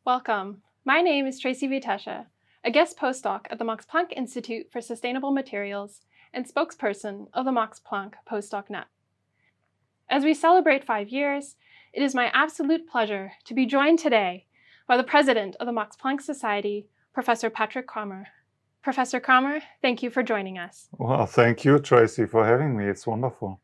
Welcome. My name is Tracy Wietecha, a guest postdoc at the Max Planck Institute for Sustainable Materials and spokesperson of the Max Planck PostdocNet. As we celebrate 5 years, it is my absolute pleasure to be joined today by the president of the Max Planck Society, Professor Patrick Cramer. Professor Cramer, thank you for joining us. Well, thank you, Tracy, for having me. It's wonderful.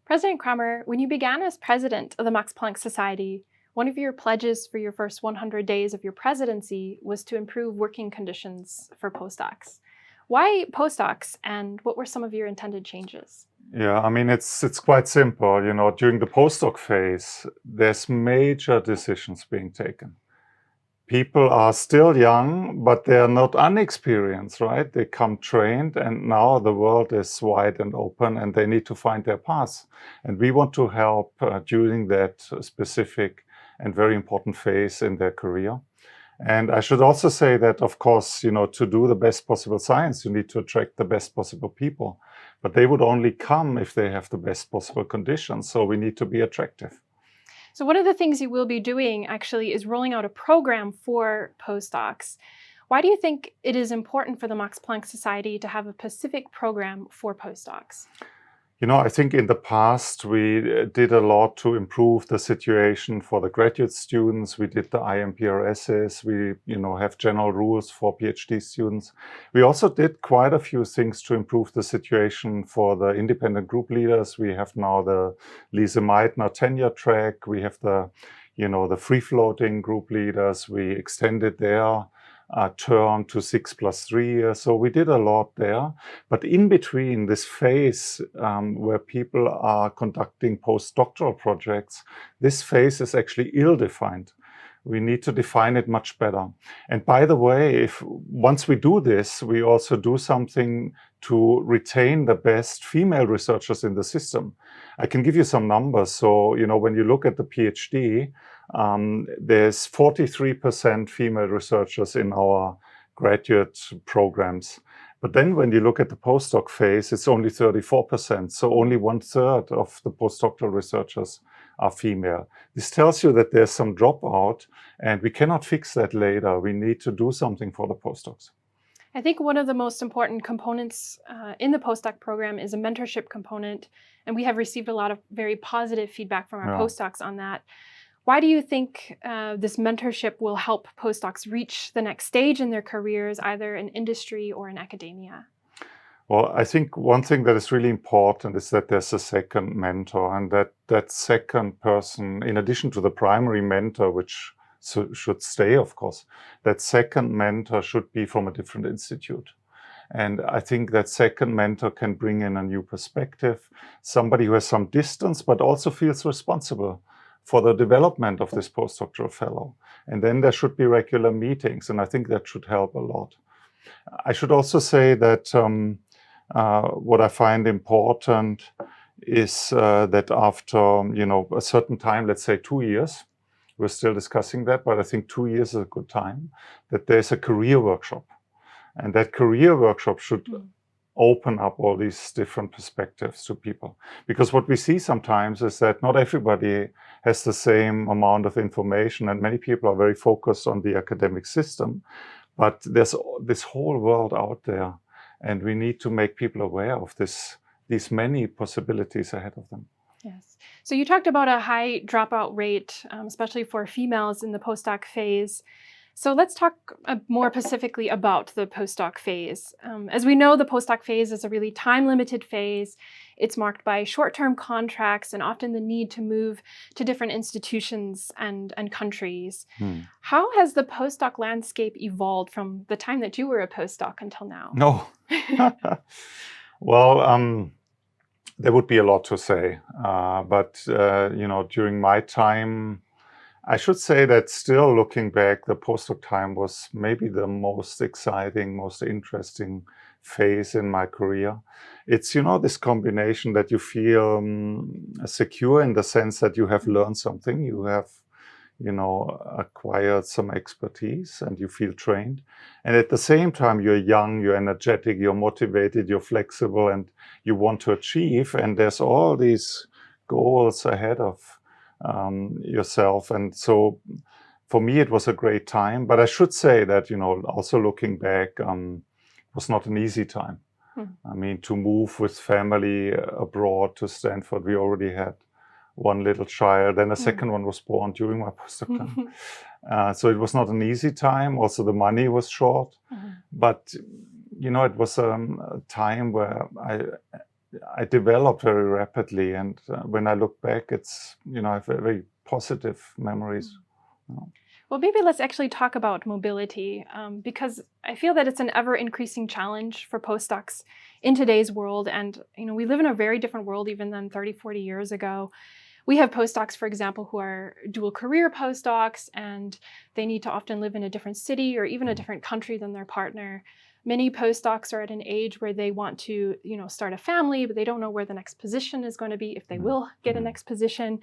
President Cramer, when you began as president of the Max Planck Society, one of your pledges for your first 100 days of your presidency was to improve working conditions for postdocs. Why postdocs, and what were some of your intended changes? Yeah, I mean, it's quite simple. You know, during the postdoc phase, there's major decisions being taken. People are still young, but they are not unexperienced, right? They come trained, and now the world is wide and open, and they need to find their path. And we want to help during that specific and very important phase in their career. And I should also say that, of course, you know, to do the best possible science, you need to attract the best possible people. But they would only come if they have the best possible conditions. So we need to be attractive. So one of the things you will be doing actually is rolling out a program for postdocs. Why do you think it is important for the Max Planck Society to have a specific program for postdocs? You know, I think in the past we did a lot to improve the situation for the graduate students. We did the IMPRSs. We, have general rules for PhD students. We also did quite a few things to improve the situation for the independent group leaders. We have now the Lise Meitner tenure track. We have the free-floating group leaders. We extended their term to 6+3 years. So we did a lot there. But in between this phase where people are conducting postdoctoral projects, this phase is actually ill-defined. We need to define it much better. And by the way, once we do this, we also do something to retain the best female researchers in the system. I can give you some numbers. So, when you look at the PhD, there's 43% female researchers in our graduate programs. But then when you look at the postdoc phase, it's only 34%. So only 1/3 of the postdoctoral researchers are female. This tells you that there's some dropout, and we cannot fix that later. We need to do something for the postdocs. I think one of the most important components in the postdoc program is a mentorship component, and we have received a lot of very positive feedback from our postdocs on that. Why do you think this mentorship will help postdocs reach the next stage in their careers, either in industry or in academia? Well, I think one thing that is really important is that there's a second mentor, and that second person, in addition to the primary mentor, which should stay, of course, that second mentor should be from a different institute. And I think that second mentor can bring in a new perspective, somebody who has some distance, but also feels responsible for the development of this postdoctoral fellow. And then there should be regular meetings, and I think that should help a lot. I should also say that what I find important is that after, a certain time, let's say 2 years, we're still discussing that, but I think 2 years is a good time, that there's a career workshop. And that career workshop should open up all these different perspectives to people. Because what we see sometimes is that not everybody has the same amount of information, and many people are very focused on the academic system. But there's this whole world out there, and we need to make people aware of these many possibilities ahead of them. Yes. So you talked about a high dropout rate, especially for females in the postdoc phase. So let's talk more specifically about the postdoc phase. As we know, the postdoc phase is a really time-limited phase. It's marked by short-term contracts and often the need to move to different institutions and countries. How has the postdoc landscape evolved from the time that you were a postdoc until now? No. Well, there would be a lot to say. But during my time, I should say that still looking back, the postdoc time was maybe the most exciting, most interesting phase in my career. It's, this combination that you feel secure in the sense that you have learned something, you have, acquired some expertise, and you feel trained. And at the same time, you're young, you're energetic, you're motivated, you're flexible, and you want to achieve. And there's all these goals ahead of yourself. And so for me, it was a great time. But I should say that, also looking back, it was not an easy time. I mean, to move with family abroad to Stanford, we already had one little child, then a second one was born during my postdoc time. So it was not an easy time. Also, the money was short. But, it was a time where I developed very rapidly. And when I look back, it's, I have very positive memories. Well, maybe let's actually talk about mobility, because I feel that it's an ever-increasing challenge for postdocs in today's world. And, we live in a very different world even than 30, 40 years ago. We have postdocs, for example, who are dual career postdocs, and they need to often live in a different city or even a different country than their partner. Many postdocs are at an age where they want to, start a family, but they don't know where the next position is going to be, if they will get a next position.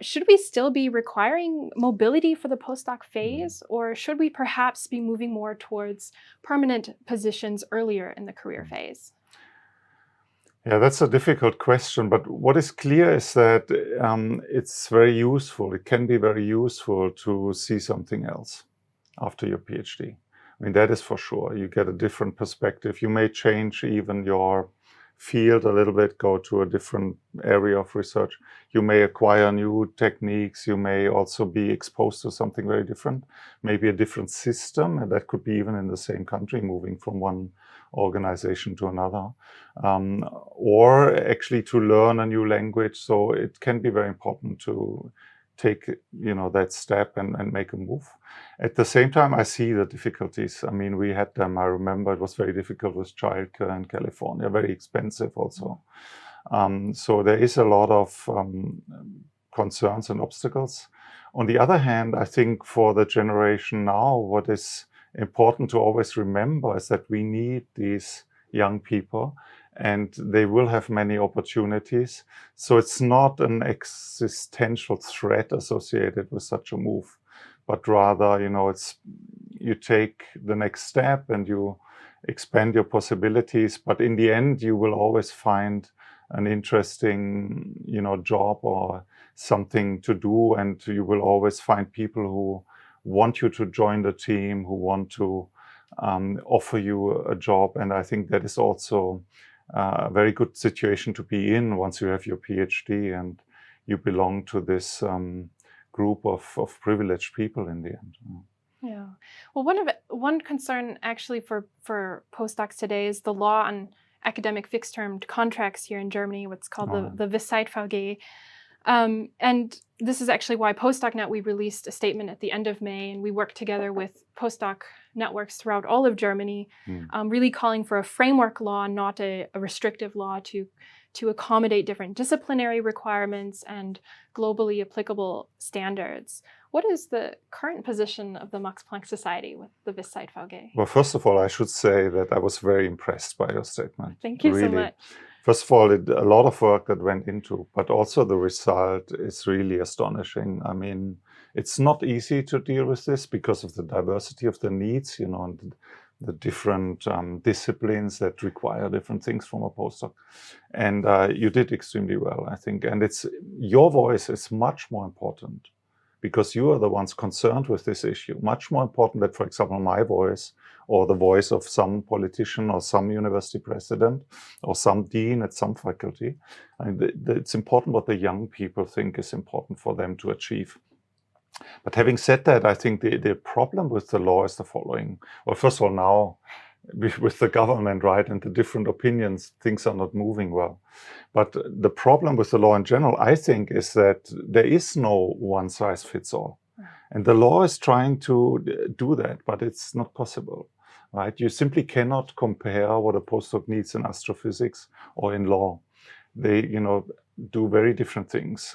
Should we still be requiring mobility for the postdoc phase, or should we perhaps be moving more towards permanent positions earlier in the career phase? Yeah, that's a difficult question, but what is clear is that it's very useful. It can be very useful to see something else after your PhD. I mean, that is for sure. You get a different perspective. You may change even your field a little bit, go to a different area of research. You may acquire new techniques. You may also be exposed to something very different, maybe a different system, and that could be even in the same country, moving from one organization to another, or actually to learn a new language. So it can be very important to take, that step and make a move. At the same time, I see the difficulties. I mean, we had them. I remember it was very difficult with childcare in California, very expensive also. So there is a lot of concerns and obstacles. On the other hand, I think for the generation now, what is important to always remember is that we need these young people, and they will have many opportunities. So it's not an existential threat associated with such a move, but rather, it's you take the next step and you expand your possibilities. But in the end, you will always find an interesting, job or something to do, and you will always find people who want you to join the team, who want to offer you a job. And I think that is also a very good situation to be in once you have your PhD and you belong to this group of privileged people in the end. Yeah. Well, one concern actually for postdocs today is the law on academic fixed-term contracts here in Germany, what's called the Zeitvertrag. And this is actually why PostdocNet, we released a statement at the end of May, and we worked together with postdoc networks throughout all of Germany, really calling for a framework law, not a restrictive law, to accommodate different disciplinary requirements and globally applicable standards. What is the current position of the Max Planck Society with the Zeitvertrag? Well, first of all, I should say that I was very impressed by your statement. Thank you really. So much. First of all, a lot of work that went into, but also the result is really astonishing. I mean, it's not easy to deal with this because of the diversity of the needs, and the different disciplines that require different things from a postdoc. And you did extremely well, I think. And your voice is much more important because you are the ones concerned with this issue. Much more important than, for example, my voice or the voice of some politician or some university president or some dean at some faculty. I mean, it's important what the young people think is important for them to achieve. But having said that, I think the problem with the law is the following. Well, first of all, now with the government, right, and the different opinions, things are not moving well. But the problem with the law in general, I think, is that there is no one size fits all. And the law is trying to do that, but it's not possible, right? You simply cannot compare what a postdoc needs in astrophysics or in law. They, do very different things.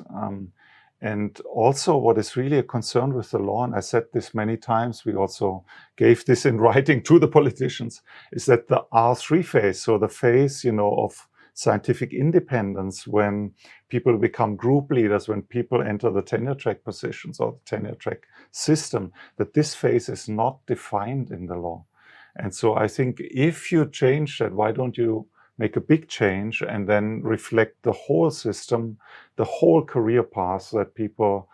And also what is really a concern with the law, and I said this many times, we also gave this in writing to the politicians, is that the R3 phase, so the phase, of scientific independence, when people become group leaders, when people enter the tenure track positions or the tenure track system, that this phase is not defined in the law. And so I think if you change that, why don't you make a big change and then reflect the whole system, the whole career path that people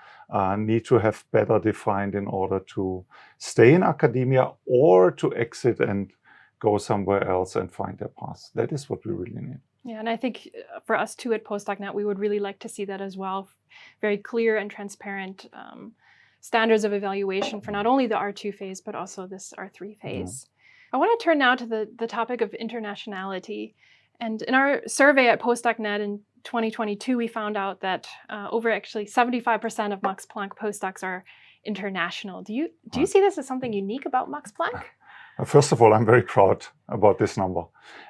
need to have better defined in order to stay in academia or to exit and go somewhere else and find their path. That is what we really need. Yeah, and I think for us too at PostdocNet, we would really like to see that as well. Very clear and transparent standards of evaluation for not only the R2 phase, but also this R3 phase. I want to turn now to the topic of internationality. And in our survey at PostdocNet in 2022, we found out that over actually 75% of Max Planck postdocs are international. Do you see this as something unique about Max Planck? First of all, I'm very proud about this number.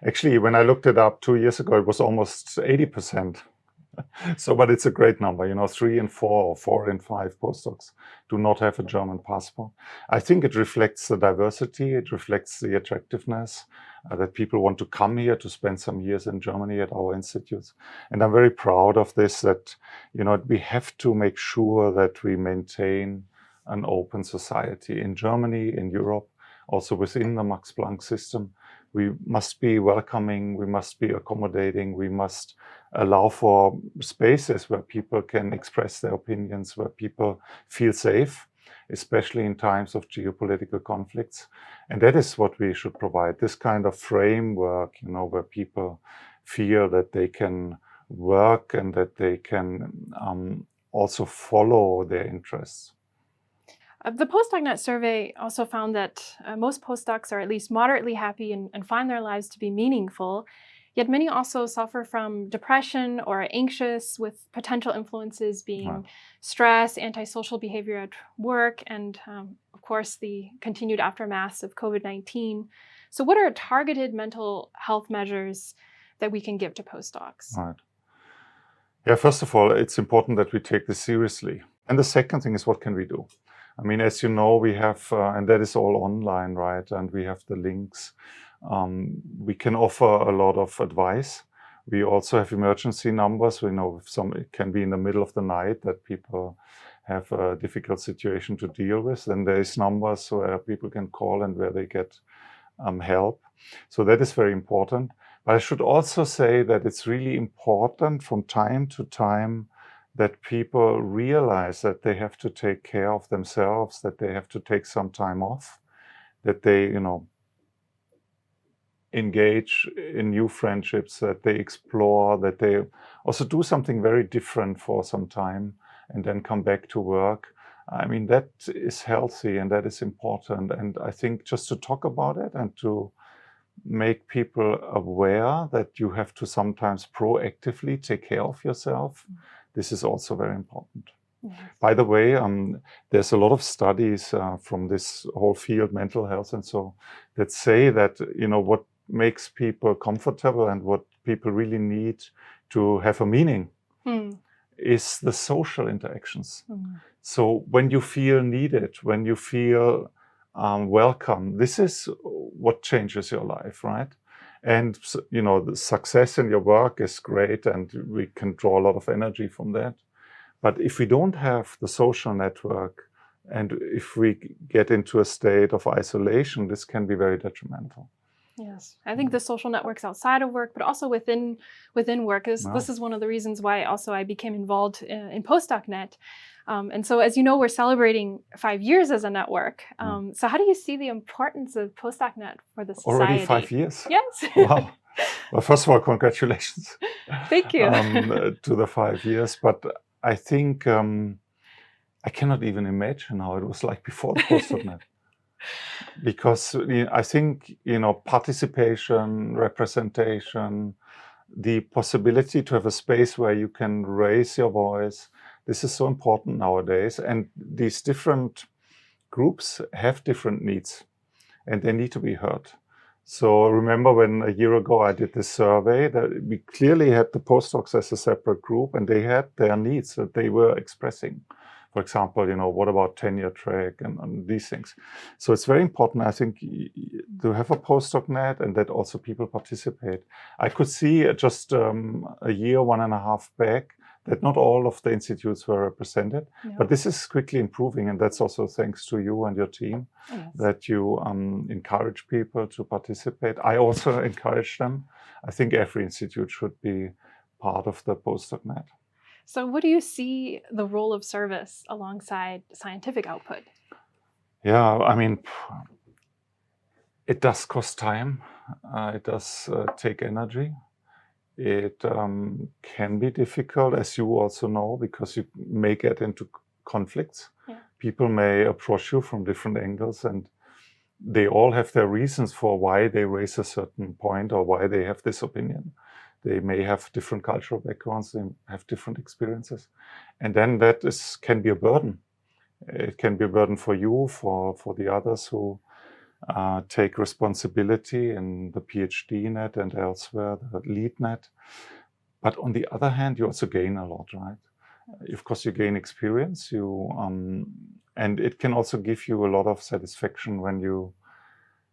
Actually, when I looked it up 2 years ago, it was almost 80%. So, but it's a great number. 3 in 4 or 4 in 5 postdocs do not have a German passport. I think it reflects the diversity. It reflects the attractiveness that people want to come here to spend some years in Germany at our institutes. And I'm very proud of this, that, we have to make sure that we maintain an open society in Germany, in Europe, also within the Max Planck system. We must be welcoming, we must be accommodating, we must allow for spaces where people can express their opinions, where people feel safe, especially in times of geopolitical conflicts. And that is what we should provide, this kind of framework, where people feel that they can work and that they can also follow their interests. The PostdocNet survey also found that most postdocs are at least moderately happy and find their lives to be meaningful, yet many also suffer from depression or are anxious, with potential influences being stress, antisocial behavior at work, and of course the continued aftermath of COVID-19. So what are targeted mental health measures that we can give to postdocs? Right. Yeah, first of all, it's important that we take this seriously. And the second thing is, what can we do? I mean, as you know, we have, and that is all online, right? And we have the links. We can offer a lot of advice. We also have emergency numbers. We know it can be in the middle of the night that people have a difficult situation to deal with. Then there is numbers where people can call and where they get help. So that is very important. But I should also say that it's really important from time to time that people realize that they have to take care of themselves, that they have to take some time off, that they, engage in new friendships, that they explore, that they also do something very different for some time and then come back to work. I mean, that is healthy and that is important. And I think just to talk about it and to make people aware that you have to sometimes proactively take care of yourself, this is also very important. Yes. By the way, there's a lot of studies from this whole field, mental health and so, that say that, what makes people comfortable and what people really need to have a meaning is the social interactions. So when you feel needed, when you feel welcome, this is what changes your life, right? And, the success in your work is great and we can draw a lot of energy from that. But if we don't have the social network and if we get into a state of isolation, this can be very detrimental. Yes, I think the social networks outside of work, but also within work, this is one of the reasons why also I became involved in PostdocNet. And so, as you know, we're celebrating 5 years as a network. So how do you see the importance of PostdocNet for the society? Already 5 years? Yes. Wow. Well, first of all, congratulations. Thank you. To the 5 years. But I think I cannot even imagine how it was like before the PostdocNet. Because I think, participation, representation, the possibility to have a space where you can raise your voice, this is so important nowadays. And these different groups have different needs and they need to be heard. So remember when a year ago I did this survey, that we clearly had the postdocs as a separate group and they had their needs that they were expressing. For example, what about tenure track and these things. So it's very important, I think, to have a PostdocNet and that also people participate. I could see just a year, 1.5 back, that not all of the institutes were represented, but this is quickly improving, and that's also thanks to you and your team, that you encourage people to participate. I also encourage them. I think every institute should be part of the PostdocNet. So what do you see the role of service alongside scientific output? Yeah, I mean, it does cost time. It does take energy. It can be difficult, as you also know, because you may get into conflicts. Yeah. People may approach you from different angles, and they all have their reasons for why they raise a certain point or why they have this opinion. They may have different cultural backgrounds, they have different experiences. And then that can be a burden. It can be a burden for you, for the others who take responsibility in the PhD net and elsewhere, the lead net. But on the other hand, you also gain a lot, right? Of course, you gain experience, and it can also give you a lot of satisfaction when you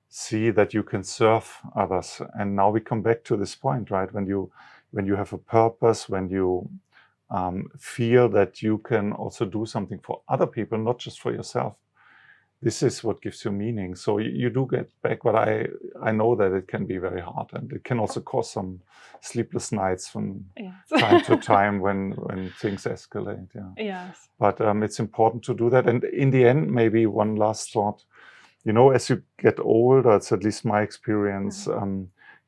see that you can serve others. And now we come back to this point, right? When you have a purpose, when you feel that you can also do something for other people, not just for yourself. This is what gives you meaning. So you do get back, but I know that it can be very hard, and it can also cause some sleepless nights from time to time when things escalate. Yeah. Yes. But it's important to do that. And in the end, maybe one last thought. As you get older, it's at least my experience,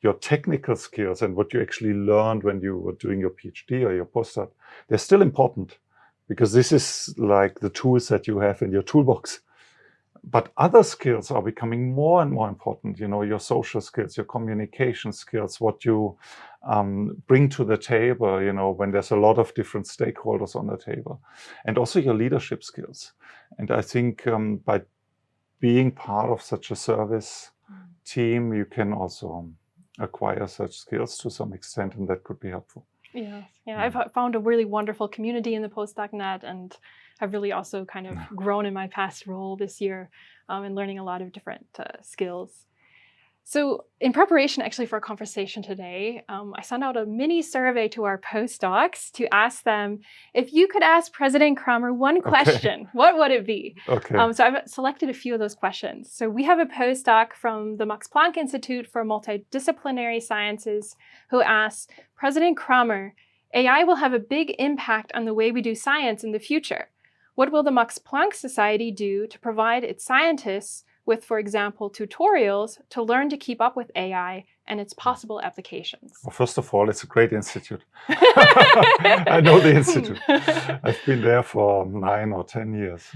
your technical skills and what you actually learned when you were doing your PhD or your postdoc, they're still important, because this is like the tools that you have in your toolbox. But other skills are becoming more and more important, your social skills, your communication skills, what you bring to the table, when there's a lot of different stakeholders on the table, and also your leadership skills. And I think by being part of such a service team, you can also acquire such skills to some extent, and that could be helpful. Yes. Yeah, I've found a really wonderful community in the PostdocNet, and I've really also kind of grown in my past role this year in learning a lot of different skills. So in preparation actually for our conversation today, I sent out a mini survey to our postdocs to ask them, if you could ask President Cramer one question, what would it be? Okay. So I've selected a few of those questions. So we have a postdoc from the Max Planck Institute for Multidisciplinary Sciences who asks, President Cramer, AI will have a big impact on the way we do science in the future. What will the Max Planck Society do to provide its scientists with, for example, tutorials to learn to keep up with AI and its possible applications? Well, first of all, it's a great institute. I know the institute. I've been there for 9 or 10 years.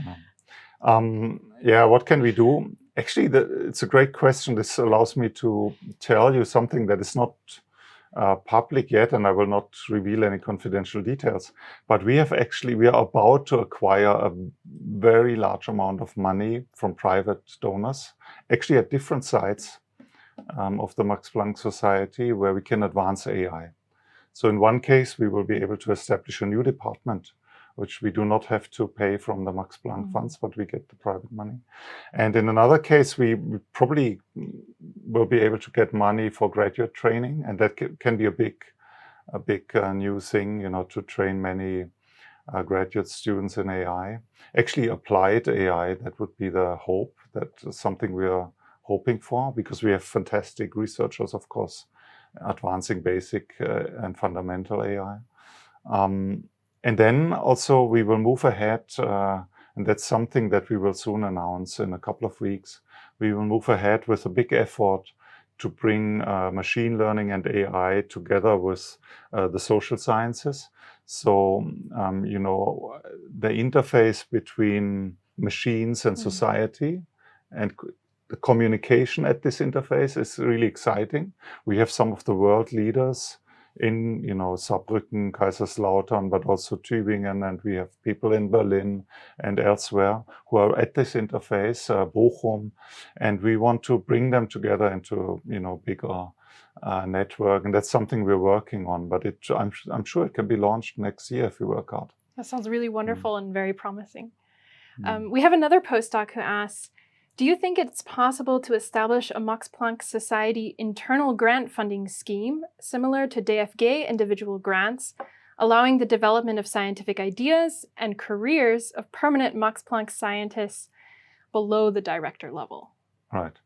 Yeah, what can we do? Actually, it's a great question. This allows me to tell you something that is not public yet, and I will not reveal any confidential details. But we are about to acquire a very large amount of money from private donors, actually at different sites of the Max Planck Society, where we can advance AI. So in one case, we will be able to establish a new department, which we do not have to pay from the Max Planck funds, but we get the private money. And in another case, we probably will be able to get money for graduate training, and that can be a big new thing, to train many graduate students in AI. Actually, applied AI, that would be the hope. That's something we are hoping for, because we have fantastic researchers, of course, advancing basic and fundamental AI. And then also we will move ahead, and that's something that we will soon announce in a couple of weeks. We will move ahead with a big effort to bring machine learning and AI together with the social sciences. So, the interface between machines and society and the communication at this interface is really exciting. We have some of the world leaders in, Saarbrücken, Kaiserslautern, but also Tübingen, and we have people in Berlin and elsewhere who are at this interface, Bochum, and we want to bring them together into, bigger network, and that's something we're working on. But I'm sure it can be launched next year if we work hard. That sounds really wonderful and very promising. We have another postdoc who asks, do you think it's possible to establish a Max Planck Society internal grant funding scheme similar to DFG individual grants, allowing the development of scientific ideas and careers of permanent Max Planck scientists below the director level? Right.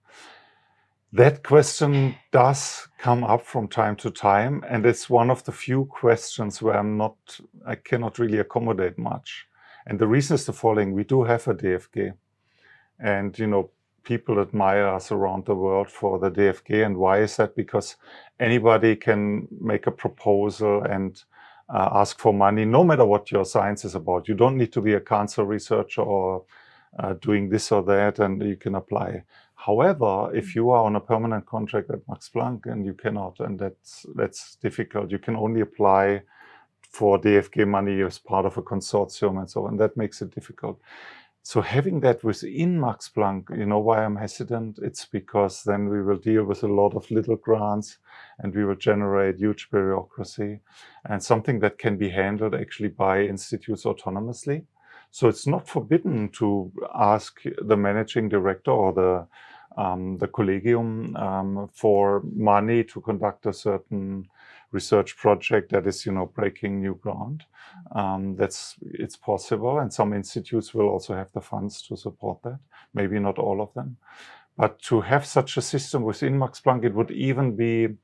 That question does come up from time to time, and it's one of the few questions where I cannot really accommodate much. And the reason is the following: we do have a DFG, and people admire us around the world for the DFG. And why is that? Because anybody can make a proposal and ask for money, no matter what your science is about. You don't need to be a cancer researcher or doing this or that, and you can apply. However, if you are on a permanent contract at Max Planck and you cannot, and that's difficult, you can only apply for DFG money as part of a consortium and so on. That makes it difficult. So having that within Max Planck, why I'm hesitant? It's because then we will deal with a lot of little grants and we will generate huge bureaucracy and something that can be handled actually by institutes autonomously. So it's not forbidden to ask the managing director or the collegium for money to conduct a certain research project that is, breaking new ground. It's possible, and some institutes will also have the funds to support that. Maybe not all of them, but to have such a system within Max Planck, it would even be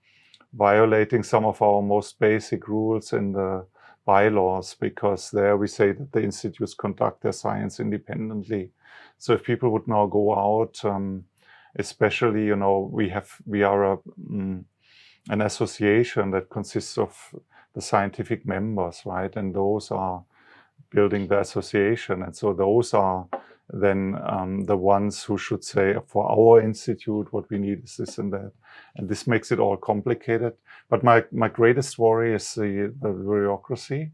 violating some of our most basic rules in the bylaws, because there we say that the institutes conduct their science independently. So if people would now go out, especially, we are an association that consists of the scientific members, right? And those are building the association. And so those are then the ones who should say, for our institute, what we need is this and that. And this makes it all complicated. But my greatest worry is the bureaucracy.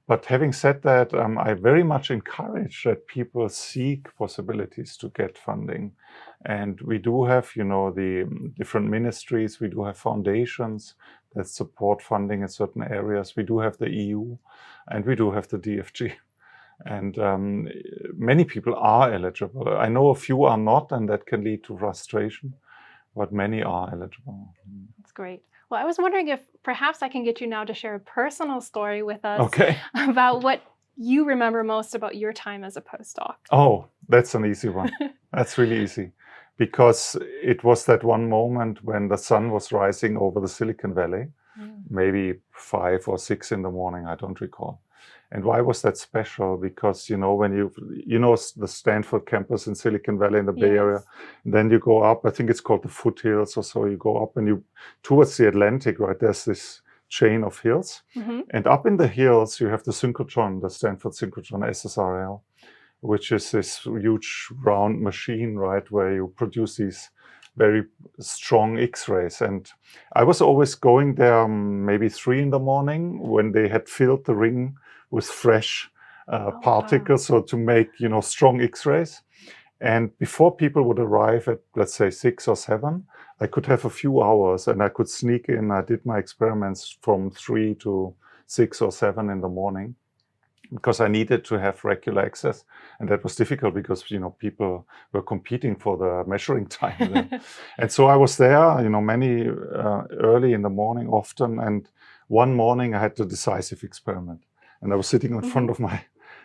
But having said that, I very much encourage that people seek possibilities to get funding. And we do have, the different ministries, we do have foundations that support funding in certain areas. We do have the EU and we do have the DFG. And many people are eligible. I know a few are not, and that can lead to frustration, but many are eligible. That's great. Well, I was wondering if perhaps I can get you now to share a personal story with us about what you remember most about your time as a postdoc. Oh, that's an easy one. That's really easy. Because it was that one moment when the sun was rising over the Silicon Valley, maybe 5 or 6 in the morning, I don't recall. And why was that special? Because, when the Stanford campus in Silicon Valley in the Bay Area, then you go up, I think it's called the foothills or so, you go up and towards the Atlantic, right? There's this chain of hills. And up in the hills, you have the synchrotron, the Stanford synchrotron SSRL, which is this huge round machine, right? Where you produce these very strong X-rays. And I was always going there maybe 3 in the morning when they had filled the ring with fresh particles, so to make, strong X-rays. And before people would arrive at, let's say, 6 or 7, I could have a few hours and I could sneak in. I did my experiments from 3 to 6 or 7 in the morning because I needed to have regular access. And that was difficult because, people were competing for the measuring time. And so I was there, many early in the morning often. And one morning I had the decisive experiment. And I was sitting in front of my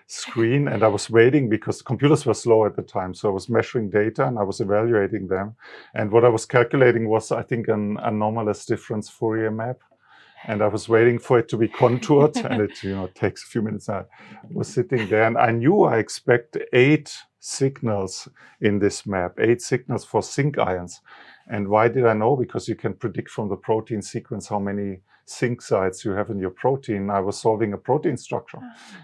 screen and I was waiting because computers were slow at the time. So I was measuring data and I was evaluating them. And what I was calculating was, I think, an anomalous difference Fourier map. And I was waiting for it to be contoured and it, takes a few minutes. I was sitting there and I knew I expect 8 signals in this map, 8 signals for zinc ions. And why did I know? Because you can predict from the protein sequence how many zinc sites you have in your protein. I was solving a protein structure.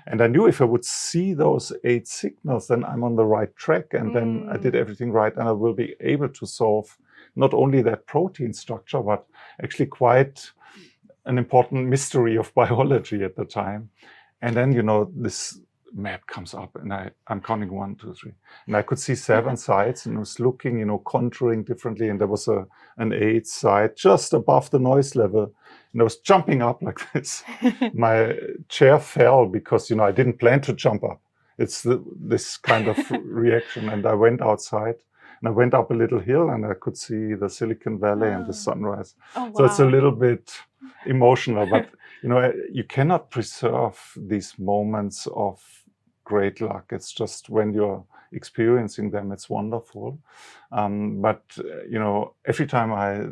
And I knew if I would see those 8 signals, then I'm on the right track. And then I did everything right. And I will be able to solve not only that protein structure, but actually quite an important mystery of biology at the time. And then, this map comes up and I'm counting 1, 2, 3. And I could see 7 sites and I was looking, contouring differently. And there was an 8th site just above the noise level. And I was jumping up like this. My chair fell because, I didn't plan to jump up. It's this kind of reaction. And I went outside and I went up a little hill and I could see the Silicon Valley and the sunrise. Oh, wow. So it's a little bit emotional, but you cannot preserve these moments of great luck. It's just when you're experiencing them, it's wonderful. But every time I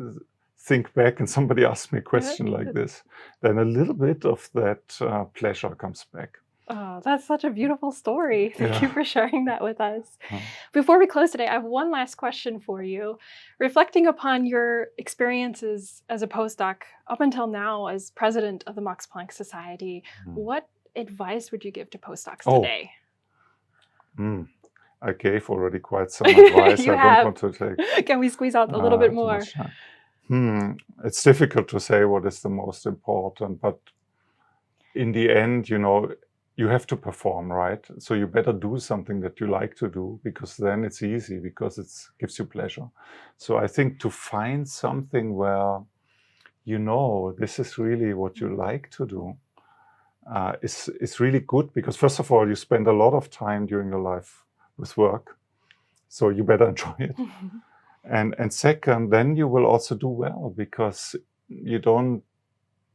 think back and somebody asks me a question like this, then a little bit of that pleasure comes back. Oh, that's such a beautiful story. Thank you for sharing that with us. Oh. Before we close today, I have one last question for you. Reflecting upon your experiences as a postdoc up until now as president of the Max Planck Society, what advice would you give to postdocs today? I gave already quite some advice. You I have. don't want to take. Can we squeeze out a little bit more? It's difficult to say what is the most important, but in the end, you have to perform, right? So you better do something that you like to do, because then it's easy, because it gives you pleasure. So I think to find something where this is really what you like to do is really good, because first of all, you spend a lot of time during your life with work, so you better enjoy it. And second, then you will also do well, because you don't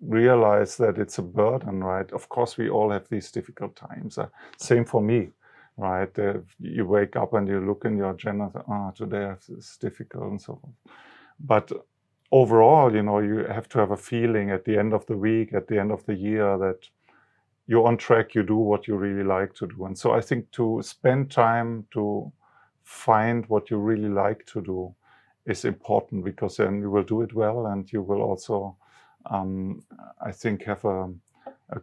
realize that it's a burden, right? Of course, we all have these difficult times. Same for me, right? You wake up and you look in your agenda, today it's difficult and so on. But overall, you have to have a feeling at the end of the week, at the end of the year, that you're on track, you do what you really like to do. And so I think to spend time to find what you really like to do is important, because then you will do it well, and you will also I think have a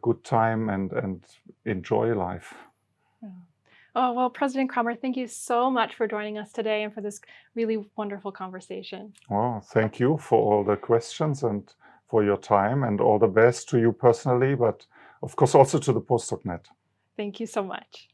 good time and enjoy life. Oh, well, President Cramer, thank you so much for joining us today and for this really wonderful conversation. Well, thank you for all the questions and for your time, and all the best to you personally, but of course also to the PostdocNet. Thank you so much.